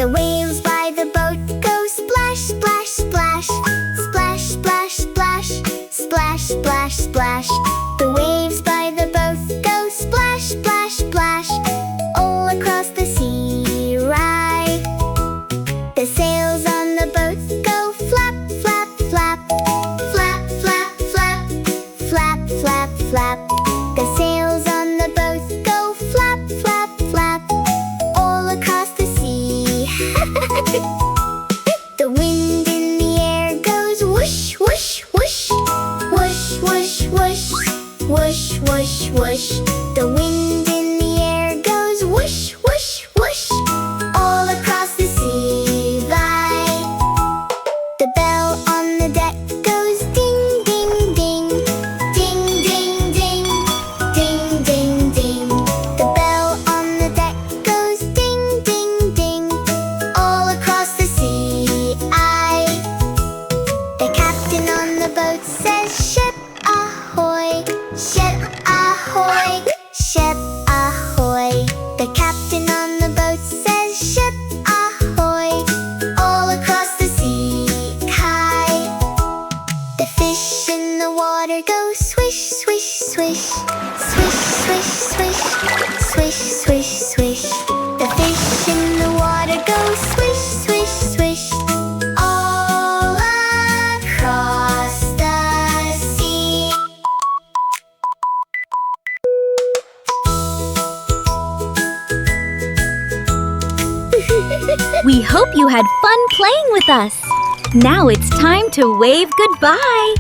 The waves by the boat go splash, splash, splash. Splash, splash, splash. Splash, splash, splash. The waves by the boat go splash, splash, splash. All across the sea, right? The sails on the boat go flap, flap, flap. Flap, flap, flap. Flap, flap, flap. The sails on the boat go flap, flap, flap. All across the sea. The wind in the air goes whoosh, whoosh, whoosh. Whoosh, whoosh, whoosh. Whoosh, whoosh, whoosh. The wind in the air goes whoosh, whoosh, whoosh. All across the sea, right? The bell on the deck goes ding, ding, ding. Ding, ding, ding. Ding, ding, ding. The bell on the deck goes ding, ding, ding. All across the sea, the captain on the boat says, "Ship ahoy, ship ahoy, ship ahoy." The captain on the boat says, "Ship ahoy." All across the sea, kite. The fish in the water go swish, swish, swish. Swish, swish, swish. Swish, swish, swish. The fish in the water go swish, swish, swish. All across the sea. We hope you had fun playing with us. Now it's time to wave goodbye.